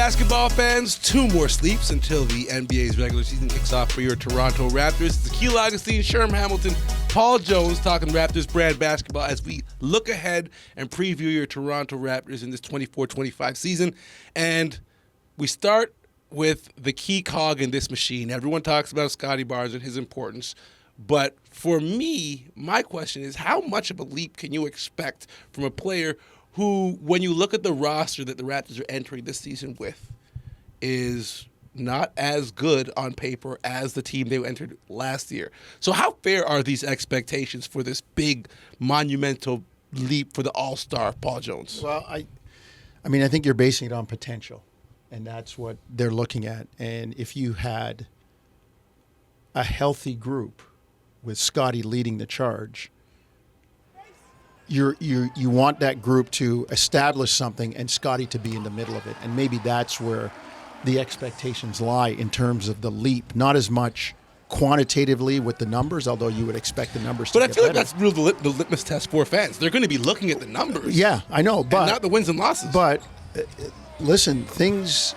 basketball fans, 2 more sleeps until the NBA's regular season kicks off for your Toronto Raptors. It's Akil Augustine, Sherman Hamilton, Paul Jones talking Raptors brand basketball as we look ahead and preview your Toronto Raptors in this 24-25 season. And we start with the key cog in this machine. Everyone talks about Scottie Barnes and his importance. But for me, my question is, how much of a leap can you expect from a player who, when you look at the roster that the Raptors are entering this season with, is not as good on paper as the team they entered last year? So how fair are these expectations for this big, monumental leap for the all-star Paul Jones? Well, I think you're basing it on potential, and that's what they're looking at. And if you had a healthy group with Scottie leading the charge, you want that group to establish something and Scottie to be in the middle of it. And maybe that's where the expectations lie in terms of the leap. Not as much quantitatively with the numbers, although you would expect the numbers to get better. But I feel like that's really the litmus test for fans. They're going to be looking at the numbers. Yeah, I know, but and not the wins and losses. But listen, things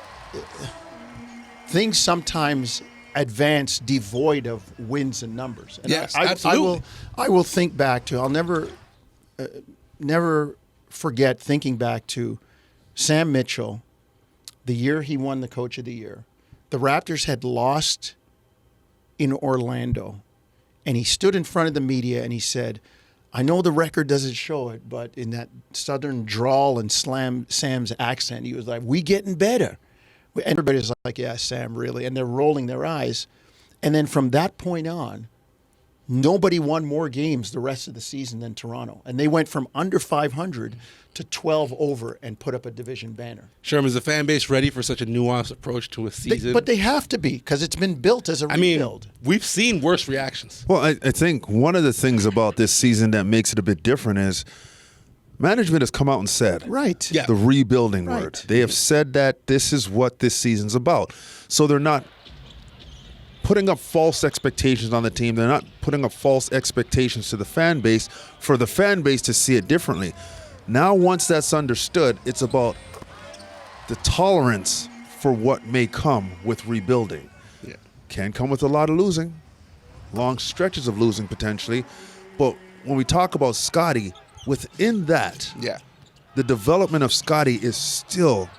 sometimes advance devoid of wins and numbers. And yes, absolutely. I will think back to, I'll never forget thinking back to Sam Mitchell, the year he won the Coach of the Year. The Raptors had lost in Orlando, and he stood in front of the media and he said, I know the record doesn't show it, but in that southern drawl and Sam's accent, he was like, we getting better. Everybody's like, yeah, Sam, really? And they're rolling their eyes. And then from that point on, nobody won more games the rest of the season than Toronto. And they went from under 500 to 12 over and put up a division banner. Sherman, is the fan base ready for such a nuanced approach to a season? But they have to be, because it's been built as a rebuild. We've seen worse reactions. Well, I think one of the things about this season that makes it a bit different is management has come out and said the rebuilding word. They have said that this is what this season's about. So they're not putting up false expectations on the team. They're not putting up false expectations to the fan base for the fan base to see it differently. Now, once that's understood, it's about the tolerance for what may come with rebuilding. Yeah. Can come with a lot of losing, long stretches of losing potentially. But when we talk about Scottie, within that, the development of Scottie is still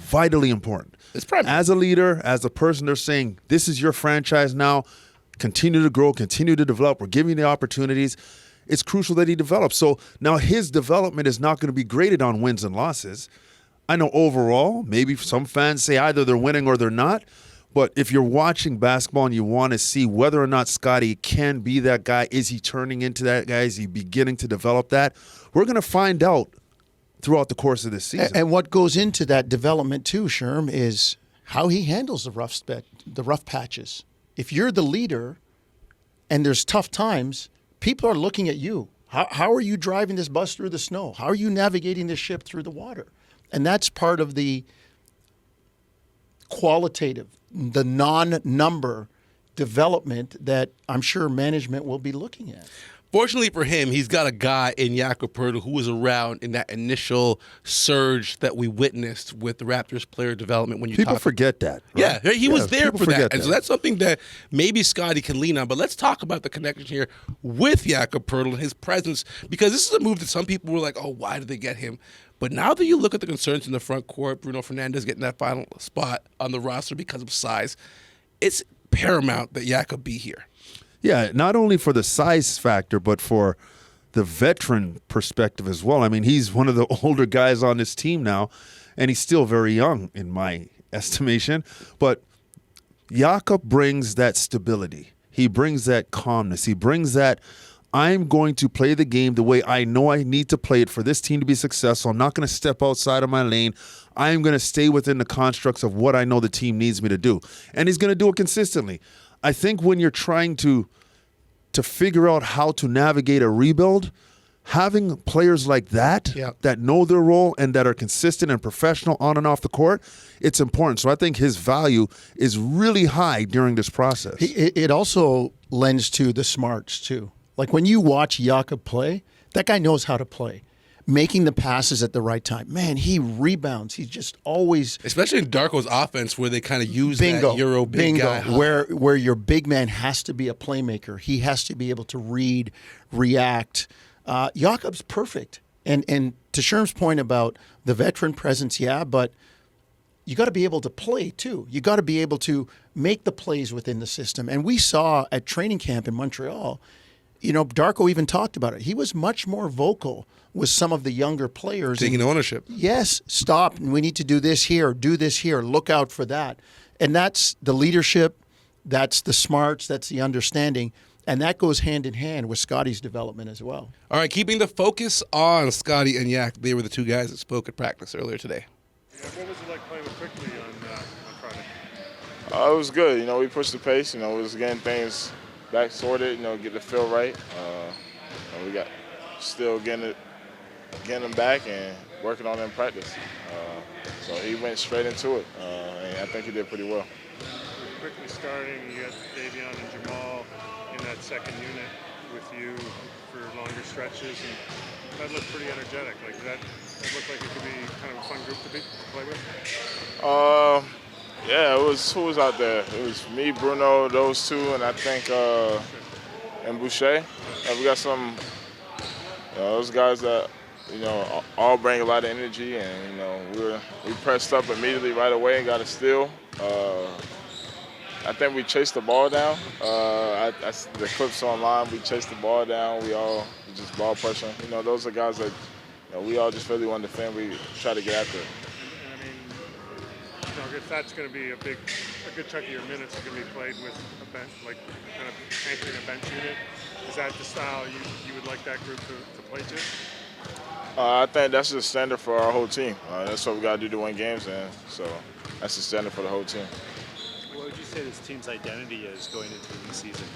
vitally important. It's primary. As a leader, as a person, they're saying, this is your franchise now. Continue to grow, continue to develop. We're giving you the opportunities. It's crucial that he develops. So now his development is not going to be graded on wins and losses. I know overall, maybe some fans say either they're winning or they're not. But if you're watching basketball and you want to see whether or not Scottie can be that guy, is he turning into that guy? Is he beginning to develop that? We're going to find out throughout the course of this season. And what goes into that development too, Sherm, is how he handles the rough patches. If you're the leader and there's tough times, people are looking at you. How are you driving this bus through the snow? How are you navigating this ship through the water? And that's part of the qualitative, the non-number development that I'm sure management will be looking at. Fortunately for him, he's got a guy in Jakob Sound who was around in that initial surge that we witnessed with the Raptors player development. When you people forget that. Right? Yeah, he was there for that. And that. so that's something that maybe Scottie can lean on. But let's talk about the connection here with Jakob Sound and his presence, because this is a move that some people were like, oh, why did they get him? But now that you look at the concerns in the front court, Bruno Fernandes getting that final spot on the roster because of size, it's paramount that Jakob be here. Yeah, not only for the size factor, but for the veteran perspective as well. I mean, he's one of the older guys on this team now, and he's still very young in my estimation. But Jakob brings that stability. He brings that calmness. He brings that, I'm going to play the game the way I know I need to play it for this team to be successful. I'm not going to step outside of my lane. I'm going to stay within the constructs of what I know the team needs me to do. And he's going to do it consistently. I think when you're trying to figure out how to navigate a rebuild, having players like that, that know their role and that are consistent and professional on and off the court, it's important. So I think his value is really high during this process. It also lends to the smarts, too. Like when you watch Jakob play, that guy knows how to play. making the passes at the right time. Man, he rebounds. He's just always Especially in Darko's offense, where they kind of use bingo, that Euro big guy. where your big man has to be a playmaker. He has to be able to read, react. Jakob's perfect. And to Sherm's point about the veteran presence, yeah, but you got to be able to play too. You got to be able to make the plays within the system. And we saw at training camp in Montreal, Darko even talked about it. He was much more vocal with some of the younger players. Taking ownership. Yes, stop. We need to do this here, look out for that. And that's the leadership, that's the smarts, that's the understanding. And that goes hand in hand with Scottie's development as well. All right, keeping the focus on Scottie and Yak. They were the two guys that spoke at practice earlier today. Yeah, what was it like playing with Quickly on Friday? It was good. We pushed the pace. We was getting things back sorted. Get the feel right. We got still getting them back and working on it in practice. So he went straight into it, and I think he did pretty well. Quickly starting, you got Davion and Jamal in that second unit with you for longer stretches, and that looked pretty energetic. Like that looked like it could be kind of a fun group to play with. Yeah, it was. Who was out there? It was me, Bruno, those two, and I think and Boucher. We got some those guys that all bring a lot of energy, and we pressed up immediately right away and got a steal. I think we chased the ball down. The clips online, we chased the ball down. We just ball pushing. Those are guys that we all just really want to defend. We try to get after it. And I mean, if that's going to be a good chunk of your minutes is going to be played with a bench, like kind of anchoring a bench unit. Is that the style you would like that group to play to? I think that's the standard for our whole team. That's what we got to do to win games, and so that's the standard for the whole team. What would you say this team's identity is going into the season?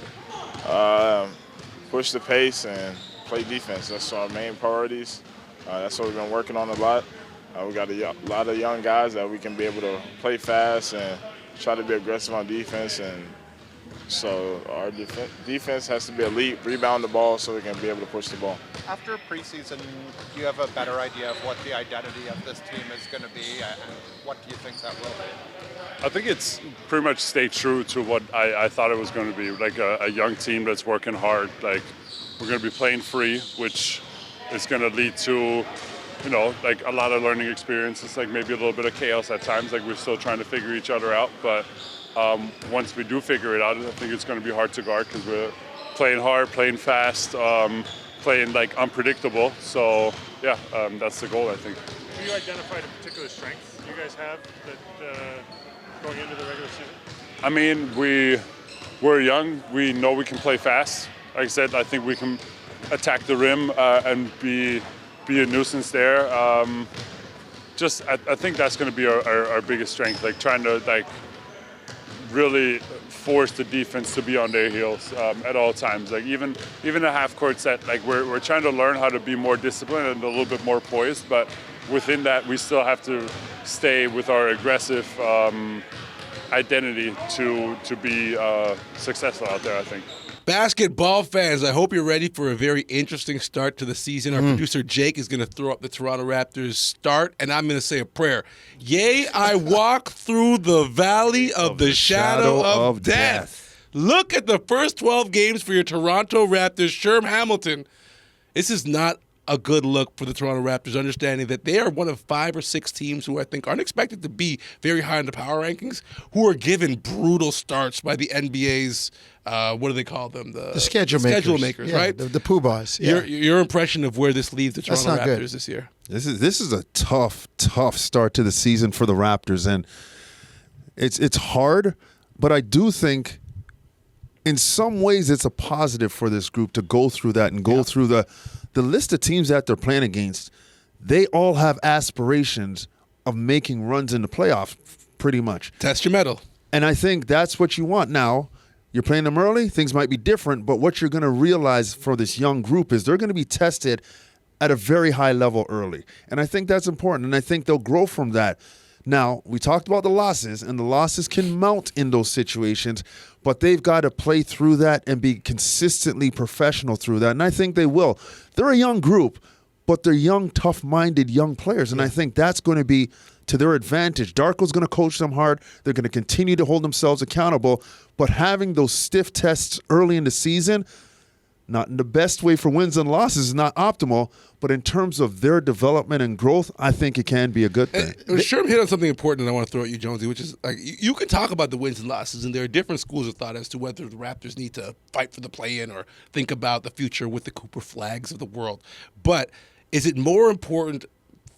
Push the pace and play defense. That's our main priorities. That's what we've been working on a lot. We got a lot of young guys that we can be able to play fast and try to be aggressive on defense. And so our defense has to be elite, rebound the ball so we can be able to push the ball. After preseason, do you have a better idea of what the identity of this team is going to be, and what do you think that will be? I think it's pretty much stayed true to what I thought it was going to be, like a young team that's working hard. Like we're going to be playing free, which is going to lead to, like a lot of learning experiences, like maybe a little bit of chaos at times. Like we're still trying to figure each other out, but once we do figure it out, I think it's going to be hard to guard because we're playing hard, playing fast, playing like unpredictable. So yeah, that's the goal, I think. Have you identified a particular strength you guys have that going into the regular season? I mean, we're young. We know we can play fast. Like I said, I think we can attack the rim and be a nuisance there. I think that's going to be our biggest strength. Like trying to really force the defense to be on their heels at all times. Like even a half court set, like we're trying to learn how to be more disciplined and a little bit more poised, but within that we still have to stay with our aggressive identity to be successful out there, I think. Basketball fans, I hope you're ready for a very interesting start to the season. Our producer Jake is going to throw up the Toronto Raptors start, and I'm going to say a prayer. Yea, I walk through the valley of the shadow of death. Look at the first 12 games for your Toronto Raptors. Sherman Hamilton. This is not a good look for the Toronto Raptors, understanding that they are one of 5 or 6 teams who I think aren't expected to be very high in the power rankings, who are given brutal starts by the NBA's, what do they call them? The schedule makers, yeah, right? The poobahs. Yeah. Your impression of where this leaves the Toronto Raptors good. this year? This is a tough start to the season for the Raptors, and it's hard, but I do think in some ways it's a positive for this group to go through that and go through the list of teams that they're playing against. They all have aspirations of making runs in the playoffs, pretty much. Test your mettle. And I think that's what you want. Now, you're playing them early, things might be different, but what you're going to realize for this young group is they're going to be tested at a very high level early. And I think that's important, and I think they'll grow from that. Now, we talked about the losses, and the losses can mount in those situations, but they've got to play through that and be consistently professional through that, and I think they will. They're a young group, but they're young, tough-minded young players, and I think that's going to be to their advantage. Darko's going to coach them hard. They're going to continue to hold themselves accountable, but having those stiff tests early in the season, not in the best way for wins and losses, is not optimal, but in terms of their development and growth, I think it can be a good thing. Sherman hit on something important that I want to throw at you, Jonesy, which is like you can talk about the wins and losses, and there are different schools of thought as to whether the Raptors need to fight for the play-in or think about the future with the Cooper Flags of the world. But is it more important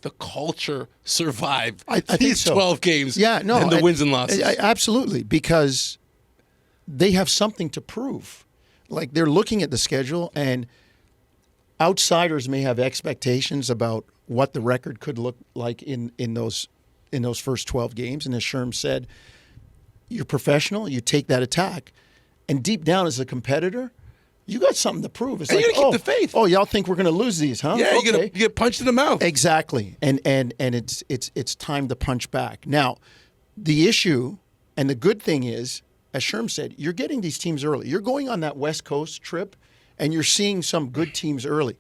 the culture survived I think these so. 12 games than the wins and losses? Absolutely, because they have something to prove. Like, they're looking at the schedule, and outsiders may have expectations about what the record could look like in those first 12 games. And as Sherm said, you're professional, you take that attack, and deep down as a competitor, you got something to prove. It's and like, you gotta keep the faith. Oh, y'all think we're going to lose these, huh? Yeah, Okay. you get punched in the mouth. Exactly, and it's time to punch back. Now, the issue and the good thing is, as Sherm said, you're getting these teams early. You're going on that West Coast trip, and you're seeing some good teams early.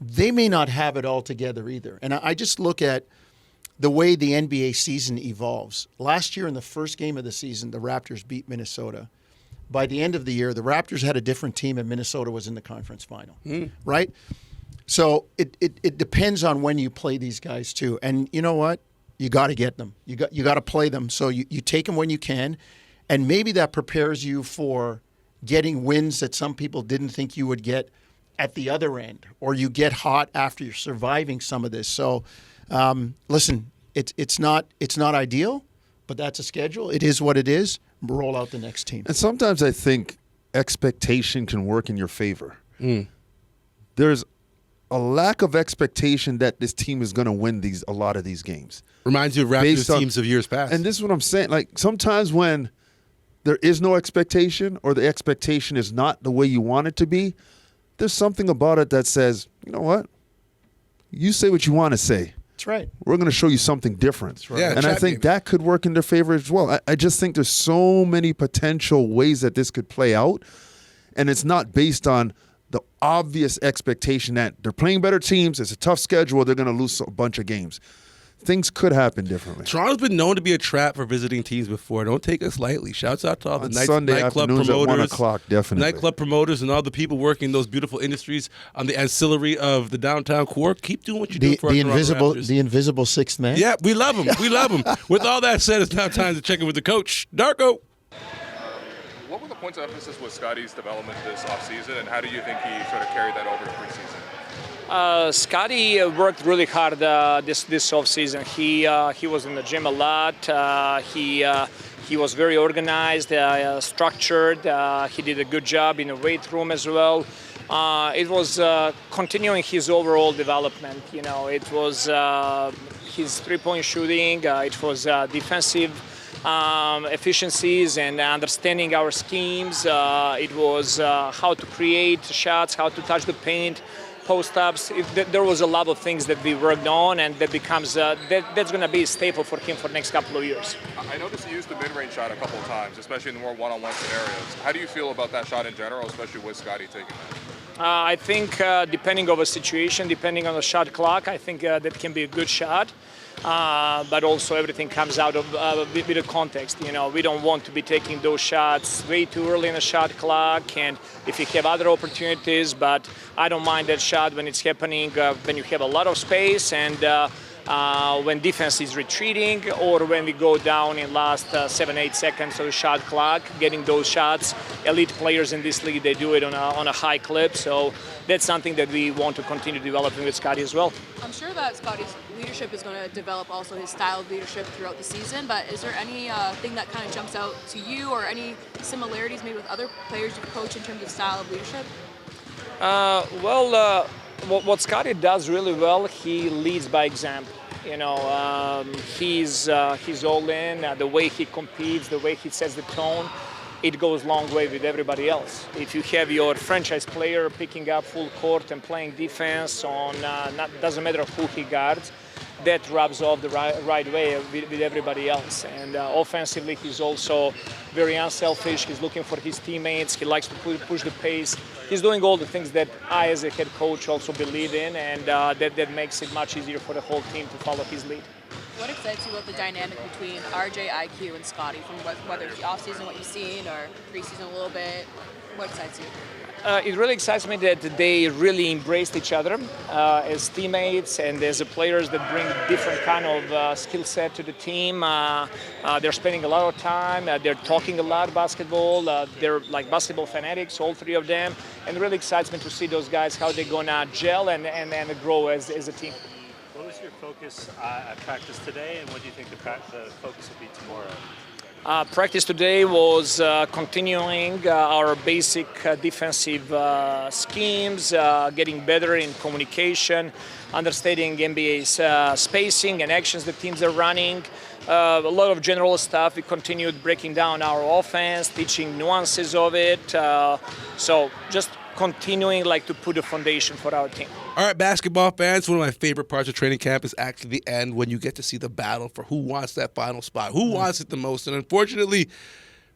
They may not have it all together either. And I just look at the way the NBA season evolves. Last year in the first game of the season, the Raptors beat Minnesota. By the end of the year, the Raptors had a different team, and Minnesota was in the conference final, right? So it depends on when you play these guys too. And you know what? You got to get them. You got to play them. So you take them when you can. And maybe that prepares you for getting wins that some people didn't think you would get at the other end, or you get hot after you're surviving some of this. So, listen, it's not ideal, but that's a schedule. It is what it is. Roll out the next team. And sometimes I think expectation can work in your favor. There's a lack of expectation that this team is going to win a lot of these games. Reminds you of Raptors teams of years past. And this is what I'm saying. Like, sometimes when there is no expectation, or the expectation is not the way you want it to be, there's something about it that says, you know what? You say what you want to say. That's right. We're going to show you something different. Right. Yeah, and I think that could work in their favor as well. I just think there's so many potential ways that this could play out, and it's not based on the obvious expectation that they're playing better teams, it's a tough schedule, they're going to lose a bunch of games. Things could happen differently. Toronto's been known to be a trap for visiting teams before. Don't take us lightly. Shouts out to all the Sunday nightclub afternoons promoters, at 1 o'clock, definitely. nightclub promoters, and all the people working in those beautiful industries on the ancillary of the downtown core. Keep doing what you're doing for our Toronto Raptors. The invisible sixth man. Yeah, we love him. We love him. With all that said, it's now time to check in with the coach, Darko. What were the points of emphasis with Scottie's development this offseason, and how do you think he sort of carried that over to preseason? Scottie worked really hard this offseason. He was in the gym a lot. He was very organized, structured. He did a good job in the weight room as well. It was continuing his overall development. You know, it was his three-point shooting. It was defensive efficiencies and understanding our schemes. It was how to create shots, how to touch the paint, post-ups. There was a lot of things that we worked on, and that becomes that's going to be a staple for him for the next couple of years. I noticed he used the mid-range shot a couple of times, especially in the more one-on-one scenarios. How do you feel about that shot in general, especially with Scottie taking that? I think depending on the situation, depending on the shot clock, I think that can be a good shot. But also everything comes out of with the context. You know, we don't want to be taking those shots way too early in the shot clock, and if you have other opportunities, but I don't mind that shot when it's happening when you have a lot of space and when defense is retreating, or when we go down in last 7-8 seconds of the shot clock, getting those shots. Elite players in this league, they do it on a high clip, so that's something that we want to continue developing with Scottie as well. I'm sure that Scottie's leadership is going to develop also his style of leadership throughout the season, but is there any thing that kind of jumps out to you, or any similarities maybe with other players you've coached in terms of style of leadership? What Scottie does really well, he leads by example. You know, he's all in. The way he competes, the way he sets the tone, it goes a long way with everybody else. If you have your franchise player picking up full court and playing defense on, doesn't matter who he guards, that rubs off the right way with everybody else. And offensively, he's also very unselfish. He's looking for his teammates. He likes to push the pace. he's doing all the things that I, as a head coach, also believe in, and that makes it much easier for the whole team to follow his lead. What excites you about the dynamic between RJ, IQ, and Scottie, from whether it's the offseason, what you've seen, or preseason a little bit? What excites you? It really excites me that they really embraced each other as teammates and as players that bring different kind of skill set to the team. They're spending a lot of time. They're talking a lot basketball. They're like basketball fanatics, all three of them. And it really excites me to see those guys, how they're going to gel and grow as a team. What was your focus at practice today, and what do you think the focus will be tomorrow? Practice today was continuing our basic defensive schemes, getting better in communication, understanding NBA's spacing and actions that teams are running. A lot of general stuff. We continued breaking down our offense, teaching nuances of it. So just continuing to put a foundation for our team. All right, basketball fans, one of my favorite parts of training camp is actually the end, when you get to see the battle for who wants that final spot, who wants it the most. And unfortunately,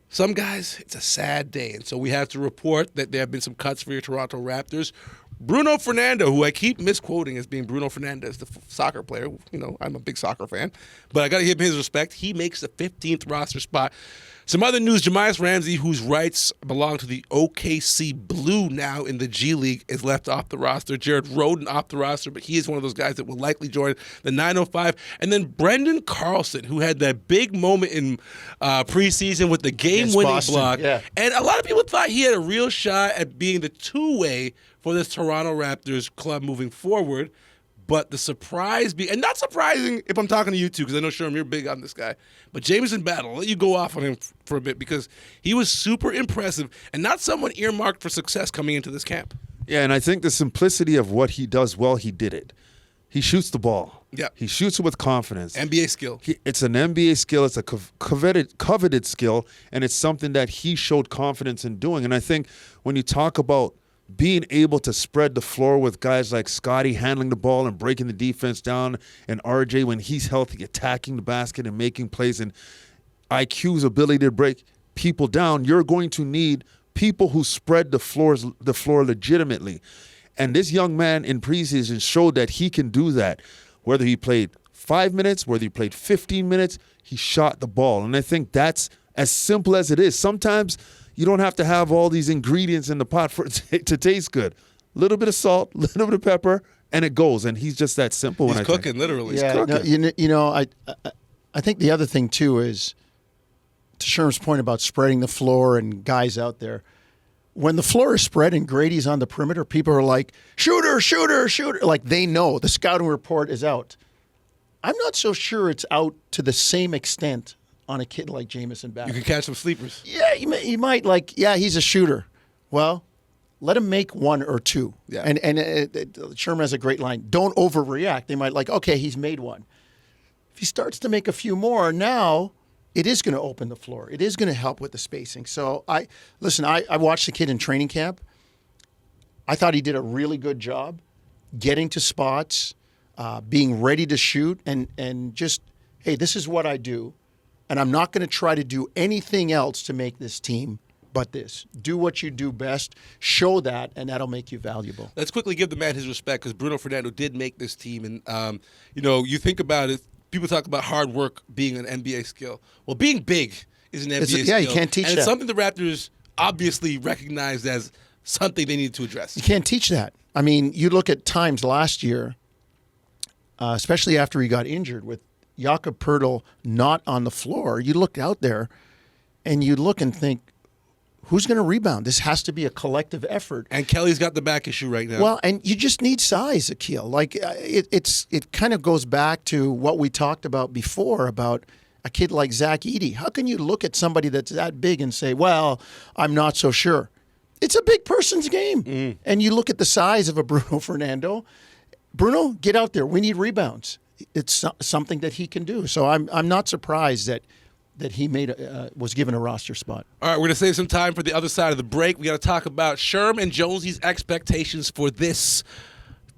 some guys, it's a sad day. And so we have to report that there have been some cuts for your Toronto Raptors. Bruno Fernando, who I keep misquoting as being Bruno Fernandes, the soccer player. You know, I'm a big soccer fan. But I got to give him his respect. He makes the 15th roster spot. Some other news, Jamias Ramsey, whose rights belong to the OKC Blue now in the G League, is left off the roster. Jared Rhoden off the roster, but he is one of those guys that will likely join the 905. And then Brendan Carlson, who had that big moment in preseason with the game-winning block. Yeah. And a lot of people thought he had a real shot at being the two-way for this Toronto Raptors club moving forward. But the surprise, and not surprising if I'm talking to you two, because I know, Sherman, you're big on this guy, but Jamison Battle, I'll let you go off on him for a bit, because he was super impressive and not someone earmarked for success coming into this camp. Yeah, and I think the simplicity of what he does well, he did it. He shoots the ball. Yeah. He shoots it with confidence. NBA skill. It's an NBA skill. It's a coveted skill, and it's something that he showed confidence in doing. And I think when you talk about being able to spread the floor with guys like Scottie handling the ball and breaking the defense down, and RJ, when he's healthy, attacking the basket and making plays, and IQ's ability to break people down, you're going to need people who spread the floor legitimately. And this young man in preseason showed that he can do that. Whether he played 5 minutes, whether he played 15 minutes, he shot the ball. And I think that's as simple as it is. Sometimes you don't have to have all these ingredients in the pot for it to taste good. A little bit of salt, a little bit of pepper, and it goes. And he's just that simple. He's cooking, literally. Yeah, he's cooking. No, I think the other thing, too, is to Sherman's point about spreading the floor and guys out there. When the floor is spread and Grady's on the perimeter, people are like, shooter, shooter, shooter. Like, they know the scouting report is out. I'm not so sure it's out to the same extent on a kid like Jamison Battle. You can catch some sleepers. Yeah, you might he's a shooter. Well, let him make one or two. Yeah. And Sherman has a great line. Don't overreact. They might okay, he's made one. If he starts to make a few more, now it is going to open the floor. It is going to help with the spacing. So I watched the kid in training camp. I thought he did a really good job getting to spots, being ready to shoot, and just, hey, this is what I do. And I'm not going to try to do anything else to make this team but this. Do what you do best. Show that, and that'll make you valuable. Let's quickly give the man his respect, because Bruno Fernando did make this team. And, you think about it, people talk about hard work being an NBA skill. Well, being big is an NBA skill. Yeah, you can't teach that. And that. it's something the Raptors obviously recognized as something they need to address. You can't teach that. I mean, you look at times last year, especially after he got injured with Jakob Poeltl not on the floor, you look out there and you look and think, who's going to rebound? This has to be a collective effort. And Kelly's got the back issue right now. Well, and you just need size, Akil. Like it kind of goes back to what we talked about before about a kid like Zach Edey. How can you look at somebody that's that big and say, well, I'm not so sure? It's a big person's game. And you look at the size of a Bruno Fernando. Bruno, get out there. We need rebounds. It's something that he can do. So I'm not surprised that he was given a roster spot. All right, we're going to save some time for the other side of the break. We got to talk about Sherman and Jonesy's expectations for this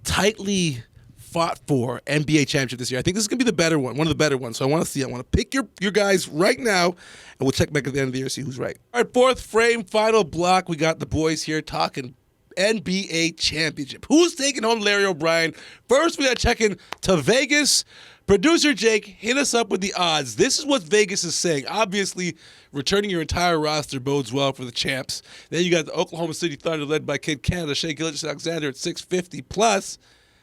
tightly fought for NBA championship this year. I think this is going to be the better one of the better ones. So I want to see. I want to pick your guys right now, and we'll check back at the end of the year, see who's right. All right, fourth frame, final block. We got the boys here talking NBA championship. Who's taking home Larry O'Brien? First, we got to check in to Vegas. Producer Jake, hit us up with the odds. This is what Vegas is saying. Obviously, returning your entire roster bodes well for the champs. Then you got the Oklahoma City Thunder led by Kid Canada, Shea Gilgeous-Alexander at 650 plus.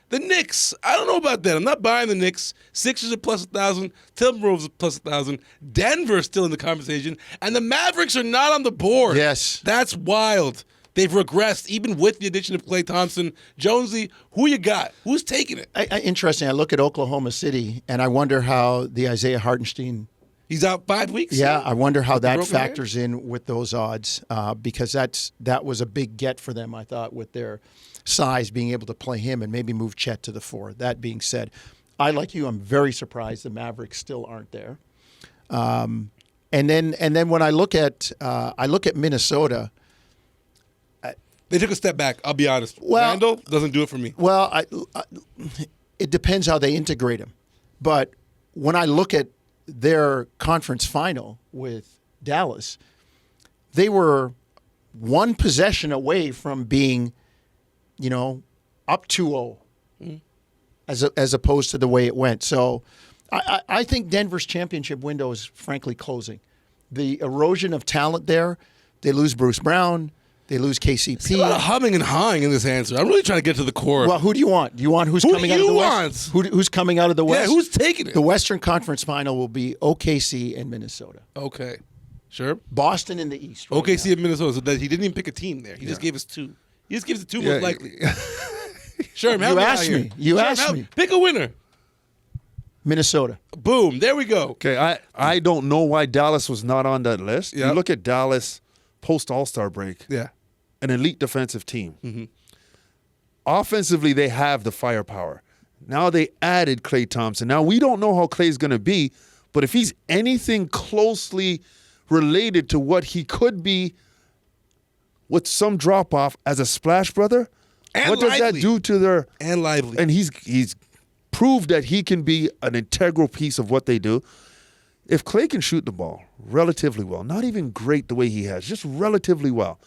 The Knicks, I don't know about that. I'm not buying the Knicks. Sixers at plus 1,000. Timberwolves at plus 1,000. Denver's still in the conversation. And the Mavericks are not on the board. Yes. That's wild. They've regressed, even with the addition of Klay Thompson. Jonesy, who you got? Who's taking it? Interesting. I look at Oklahoma City, and I wonder how the Isaiah Hartenstein. He's out 5 weeks? Yeah, I wonder how that broken factors in with those odds because that was a big get for them, I thought, with their size, being able to play him and maybe move Chet to the 4. That being said, I, like you, I'm very surprised the Mavericks still aren't there. And then when I look at Minnesota. They took a step back, I'll be honest. Well, Randall doesn't do it for me. Well, it depends how they integrate him. But when I look at their conference final with Dallas, they were one possession away from being, up 2-0 as opposed to the way it went. So I think Denver's championship window is frankly closing. The erosion of talent there, they lose Bruce Brown. They lose KCP. There's a lot of humming and hawing in this answer. I'm really trying to get to the core. Well, who do you want? Do you want who's coming out of the West? Who's coming out of the West? Yeah, who's taking it? The Western Conference Final will be OKC and Minnesota. Okay. Sure. Boston in the East. Right OKC now. and Minnesota. So that he didn't even pick a team there. He just gave us 2. He just gives the 2 most likely. Sure. You asked me. You asked me. Pick a winner. Minnesota. Boom. There we go. Okay, I don't know why Dallas was not on that list. Yep. You look at Dallas post All-Star break. Yeah. An elite defensive team. Offensively, they have the firepower. Now they added Klay Thompson. Now we don't know how Klay's going to be, but if he's anything closely related to what he could be with some drop-off as a splash brother, And what does that Lively. do to their... And Lively. And he's proved that he can be an integral piece of what they do. If Klay can shoot the ball relatively well, not even great the way he has, just relatively well,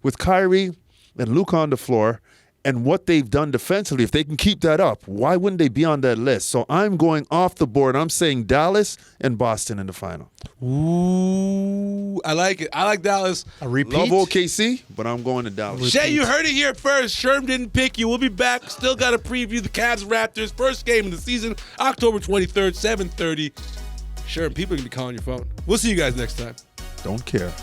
with Kyrie and Luka on the floor and what they've done defensively, if they can keep that up, why wouldn't they be on that list? So I'm going off the board. I'm saying Dallas and Boston in the final. Ooh, I like it. I like Dallas. A repeat. Love OKC, but I'm going to Dallas. Shay, you heard it here first. Sherm didn't pick you. We'll be back. Still got to preview the Cavs Raptors first game of the season, October 23rd, 7:30. Sherm, people are going to be calling your phone. We'll see you guys next time. Don't care.